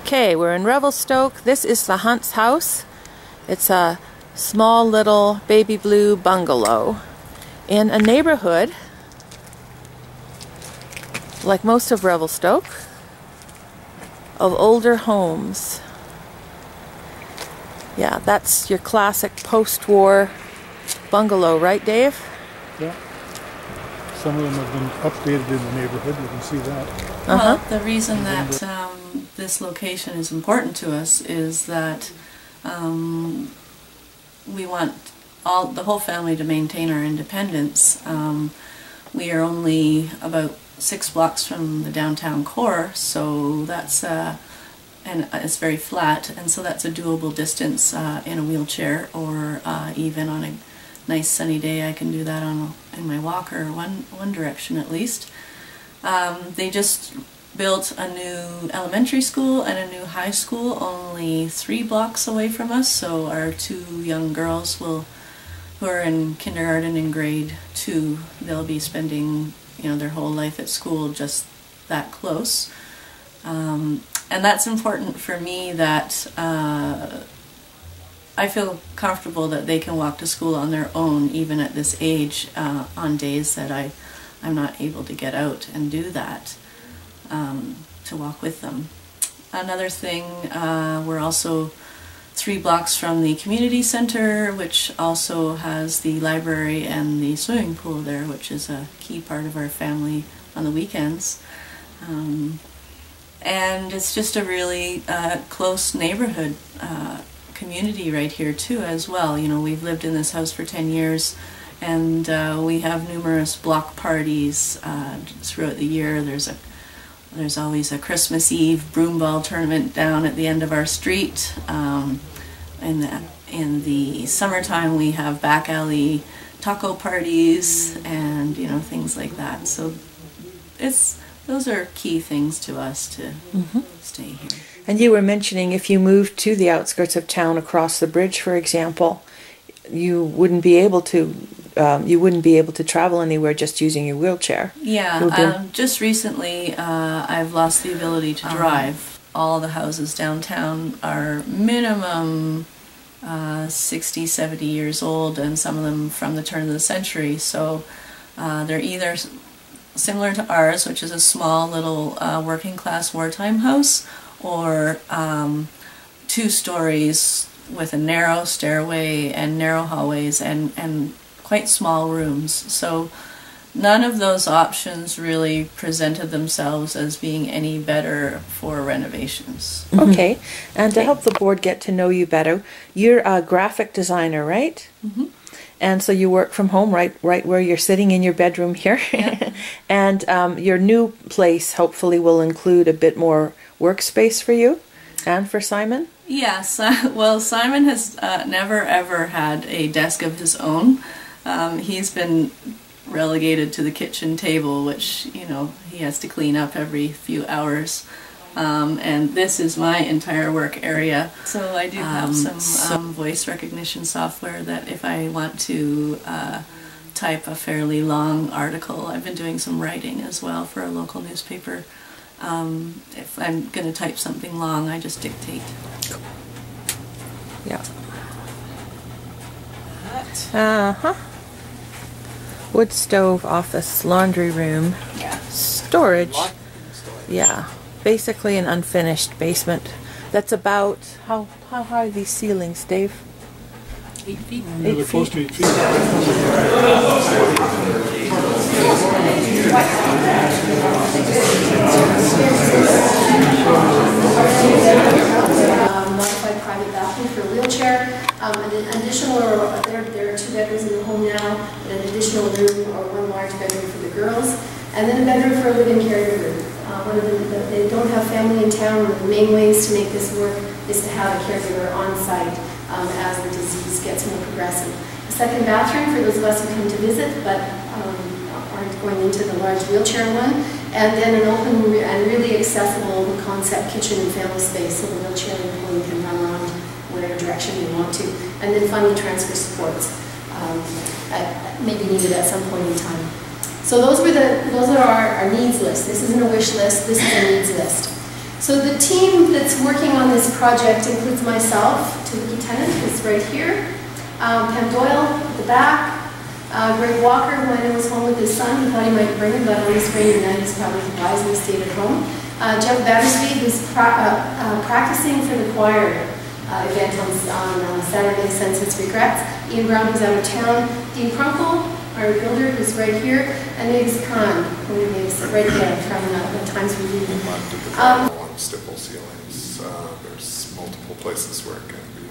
Okay, we're in Revelstoke. This is the Hunt's house. It's a small little baby blue bungalow in a neighborhood like most of Revelstoke of older homes. Yeah, that's your classic post-war bungalow, right, Dave? Yeah. Some of them have been updated in the neighborhood, you can see that. Well, the reason that this location is important to us is that we want the whole family to maintain our independence. We are only about 6 blocks from the downtown core, so that's and it's very flat, and so that's a doable distance in a wheelchair, or even on a nice sunny day I can do that in my walker, one direction at least. They just built a new elementary school and a new high school only 3 blocks away from us, so our 2 young girls who are in kindergarten and grade 2, they'll be spending their whole life at school just that close. And that's important for me, that I feel comfortable that they can walk to school on their own even at this age, on days that I'm not able to get out and do that, to walk with them. Another thing, we're also 3 blocks from the community center, which also has the library and the swimming pool there, which is a key part of our family on the weekends. And it's just a really close neighborhood community right here too as well. We've lived in this house for 10 years, and we have numerous block parties throughout the year. There's always a Christmas Eve broomball tournament down at the end of our street. In the summertime we have back alley taco parties and things like that. So those are key things to us to stay here. And you were mentioning if you moved to the outskirts of town across the bridge, for example, you wouldn't be able to travel anywhere just using your wheelchair. Yeah, just recently I've lost the ability to drive. All the houses downtown are minimum 60, 70 years old, and some of them from the turn of the century. So they're either similar to ours, which is a small little working class wartime house, or 2 stories with a narrow stairway and narrow hallways and quite small rooms. So none of those options really presented themselves as being any better for renovations. Okay, and to help the board get to know you better, you're a graphic designer, right? And so you work from home, right where you're sitting in your bedroom here. Yeah. And your new place hopefully will include a bit more workspace for you and for Simon? Yes, well, Simon has never ever had a desk of his own. He's been relegated to the kitchen table, which he has to clean up every few hours. And this is my entire work area. So I do have some voice recognition software that if I want to type a fairly long article, I've been doing some writing as well for a local newspaper. If I'm going to type something long, I just dictate. Yeah. Wood stove, office, laundry room, storage. Yeah. Basically an unfinished basement. That's about, how high are these ceilings, Dave? 8 feet. 8 feet. Close to 8 feet. Modified private bathroom for a wheelchair. An additional, there are 2 bedrooms in the home now, and an additional room or 1 large bedroom for the girls, and then a bedroom for a living caregiver. They don't have family in town. One of the main ways to make this work is to have a caregiver on site as the disease gets more progressive. A second bathroom for those of us who come to visit but aren't going into the large wheelchair one, and then an open and really accessible concept kitchen and family space so the wheelchair employee can run around whatever direction they want to. And then finally transfer supports maybe needed at some point in time. So those are our needs list. This isn't a wish list, this is a needs list. So the team that's working on this project includes myself, Tuliki Tennant, who's right here, Pam Doyle at the back, Greg Walker, who I know was home with his son. He thought he might bring him, but on his rainy night he's probably wisely stayed at home. Jeff Battersby, who's practicing for the choir event on Saturday, sends his regrets. Ian Brown, who's out of town. Dean Crunkle, our builder, who's right here. And Megs Khan, who is right there from the Times Review. On stipple ceilings, there's multiple places where it can be.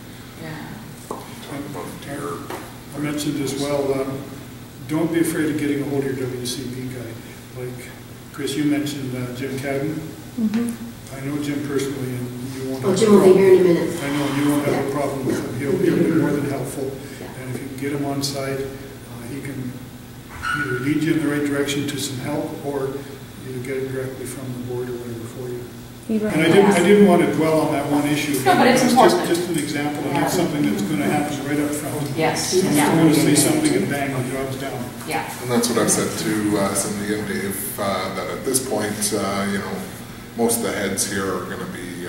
I mentioned as well, don't be afraid of getting a hold of your WCB guy. Like Chris, you mentioned Jim Cadden. I know Jim personally, and you won't have Jim will be here in a minute. I know, you won't have a problem with him. He'll be more than helpful. And if you can get him on site, he can either lead you in the right direction to some help, or you get it directly from the board or whatever for you. And I didn't want to dwell on that one issue. No, but it's important. Just an example, and it's something that's going to happen right up front. Yes. You're going to say something and bang, the job's down. Yeah. And that's what I've said to Cindy and Dave, that at this point, you know, most of the heads here are going to be,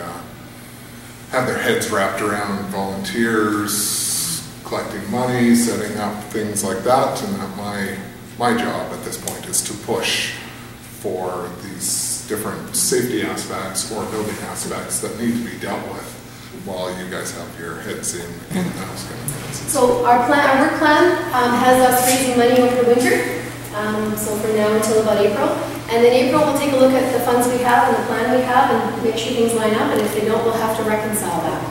have their heads wrapped around volunteers, collecting money, setting up things like that, and that my job at this point is to push for these different safety aspects or building aspects that need to be dealt with while you guys have your heads in those kind of things. So our work plan has us raising money over the winter, so from now until about April. And then April we'll take a look at the funds we have and the plan we have and make sure things line up, and if they don't, we'll have to reconcile that.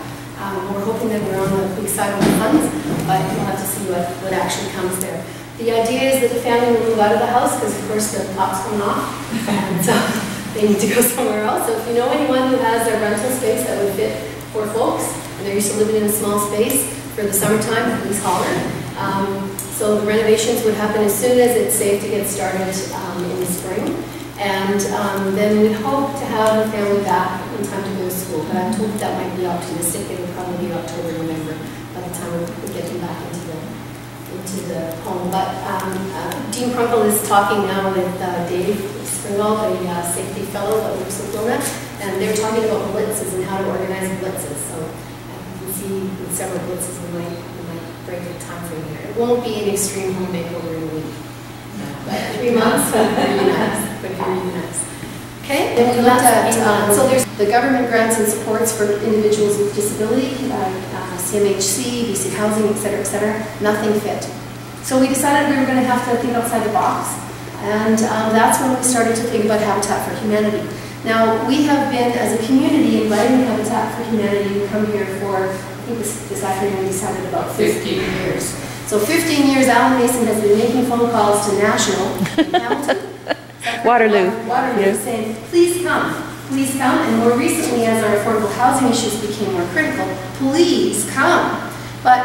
We're hoping that we're on the big side of the funds, but we'll have to see what actually comes there. The idea is that the family will move out of the house because, of course, the top's coming off, and so they need to go somewhere else. So if you know anyone who has a rental space that would fit 4 folks, and they're used to living in a small space for the summertime, please holler. So the renovations would happen as soon as it's safe to get started in the spring. And then we'd hope to have the family back in time to go to school. But I'm told that might be optimistic. It would probably be October, November by the time we get them back into the home. But Dean Crunkle is talking now with Dave Springall, the safety fellow that works with Lona, and they're talking about blitzes and how to organize blitzes. So you can see with several blitzes we might break the time frame here. It won't be an extreme home makeover in a week. But 3 months would be really nice. Okay, then we looked at, so there's the government grants and supports for individuals with disability, CMHC, BC Housing, et cetera, nothing fit. So we decided we were going to have to think outside the box, and that's when we started to think about Habitat for Humanity. Now, we have been, as a community, inviting Habitat for Humanity to come here for, I think this afternoon we decided about 15 years. So 15 years, Alan Mason has been making phone calls to National in Hamilton. Waterloo. Waterloo, saying, please come, and more recently, as our affordable housing issues became more critical, please come. But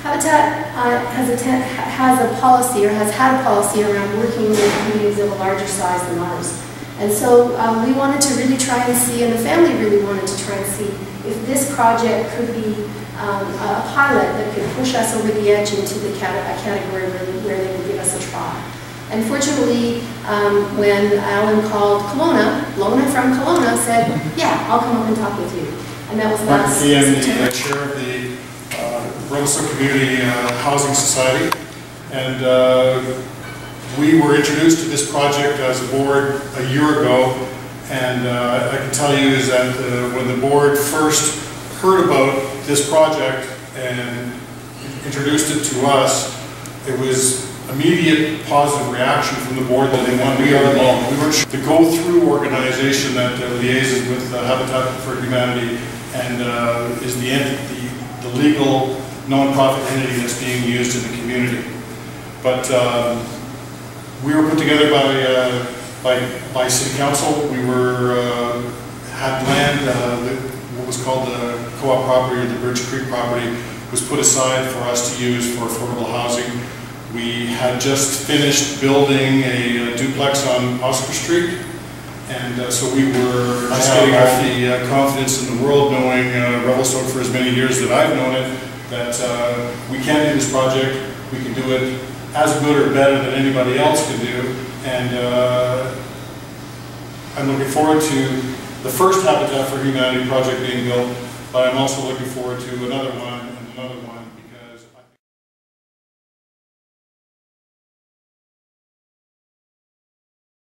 Habitat has a policy, or has had a policy around working with communities of a larger size than ours. And so we wanted to really try and see, and the family really wanted to try and see, if this project could be a pilot that could push us over the edge into the category where they would give us a try. And fortunately, when Alan called Kelowna, Lona from Kelowna said, yeah, I'll come up and talk with you. And that was last September. I'm the chair of the Revelstoke Community Housing Society. And we were introduced to this project as a board a year ago. And I can tell you is that when the board first heard about this project and introduced it to us, it was immediate positive reaction from the board that they wanted to get involved. We were the go-through organization that liaises with Habitat for Humanity and is the legal non-profit entity that's being used in the community. But we were put together by City Council. We had land, what was called the co-op property, or the Birch Creek property, was put aside for us to use for affordable housing. We had just finished building a duplex on Oscar Street, and so we were just getting off the confidence in the world, knowing Revelstoke for as many years that I've known it, that we can do this project, we can do it as good or better than anybody else can do, and I'm looking forward to the first Habitat for Humanity project being built, but I'm also looking forward to another one and another one.